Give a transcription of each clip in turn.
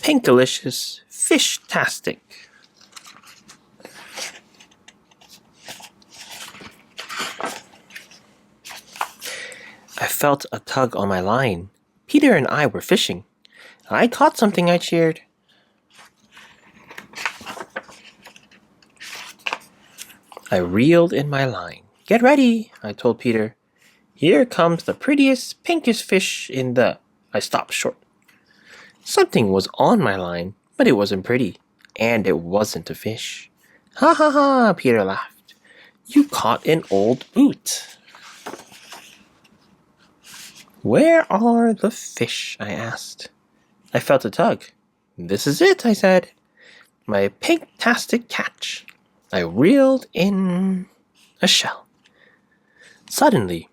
Pinkalicious, Fishtastic. I felt a tug on my line. Peter and I were fishing. I caught something, I cheered. I reeled in my line. Get ready, I told Peter. Here comes the prettiest, pinkest fish in the... I stopped short. Something was on my line, but it wasn't pretty, and it wasn't a fish. Ha ha ha, Peter laughed. You caught an old boot. Where are the fish? I asked. I felt a tug. This is it, I said. My Pintastic catch. I reeled in a shell. Suddenly,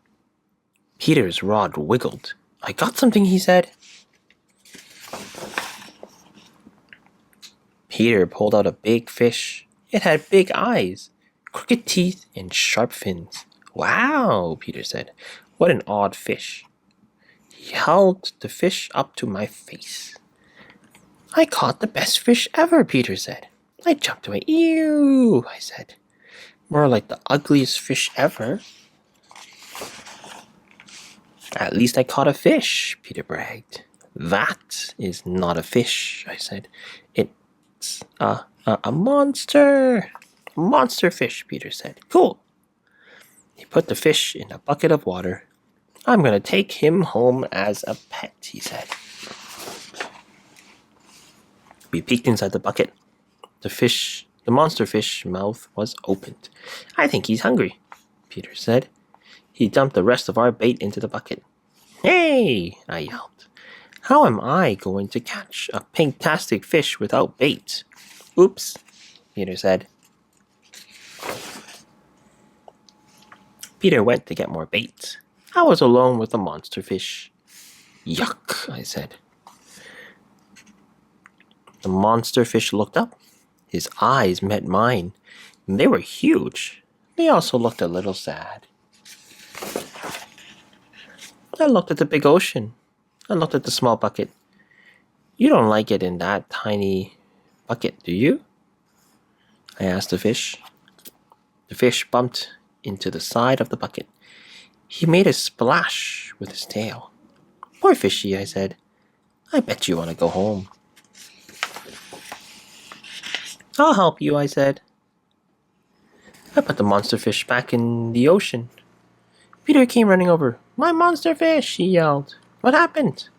Peter's rod wiggled. I got something, he said. Peter pulled out a big fish. It had big eyes, crooked teeth, and sharp fins. Wow, Peter said. What an odd fish. He held the fish up to my face. I caught the best fish ever, Peter said. I jumped away. Ew, I said. More like the ugliest fish ever. At least I caught a fish, Peter bragged. That is not a fish, I said. It's a monster. Monster fish, Peter said. Cool. He put the fish in a bucket of water. I'm going to take him home as a pet, he said. We peeked inside the bucket. The monster fish mouth was opened. I think he's hungry, Peter said. He dumped the rest of our bait into the bucket. Hey, I yelled. How am I going to catch a Pintastic fish without bait? Oops, Peter said. Peter went to get more bait. I was alone with the monster fish. Yuck, I said. The monster fish looked up. His eyes met mine. They were huge. They also looked a little sad. I looked at the big ocean. I looked at the small bucket. You don't like it in that tiny bucket, do you? I asked the fish. The fish bumped into the side of the bucket. He made a splash with his tail. Poor fishy, I said. I bet you want to go home. I'll help you, I said. I put the monster fish back in the ocean. Peter came running over. My monster fish, he yelled. What happened?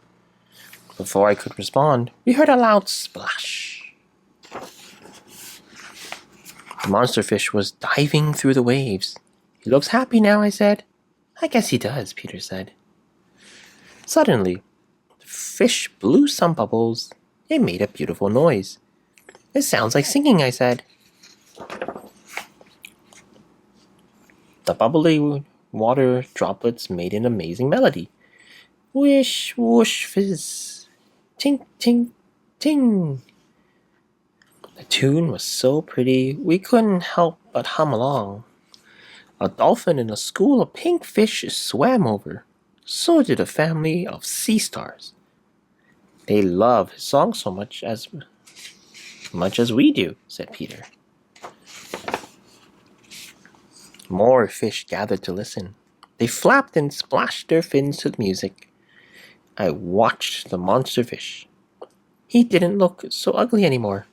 Before I could respond, we heard a loud splash. The monster fish was diving through the waves. He looks happy now, I said. I guess he does, Peter said. Suddenly, the fish blew some bubbles. It made a beautiful noise. It sounds like singing, I said. The bubbly water droplets made an amazing melody. Wish, whoosh, fizz. Tink, tink, ting. The tune was so pretty, we couldn't help but hum along. A dolphin and a school of pink fish swam over. So did a family of sea stars. They love his song so much as we do, said Peter. More fish gathered to listen. They flapped and splashed their fins to the music. I watched the monster fish. He didn't look so ugly anymore.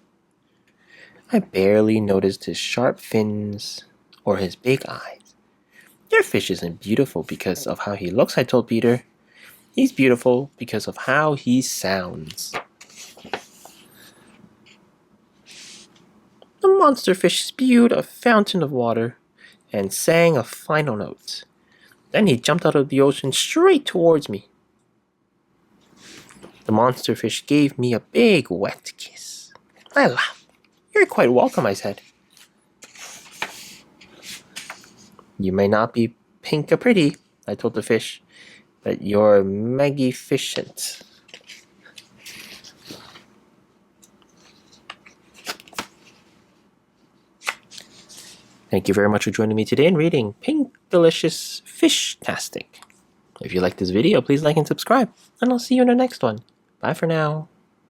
I barely noticed his sharp fins or his big eyes. Your fish isn't beautiful because of how he looks, I told Peter. He's beautiful because of how he sounds. The monster fish spewed a fountain of water and sang a final note. Then he jumped out of the ocean straight towards me. The monster fish gave me a big wet kiss. I laughed. You're quite welcome, I said. You may not be pink or pretty, I told the fish, but you're magnificent. Thank you very much for joining me today in reading Pinkalicious, Fishtastic. If you like this video, please like and subscribe, and I'll see you in the next one. Bye for now.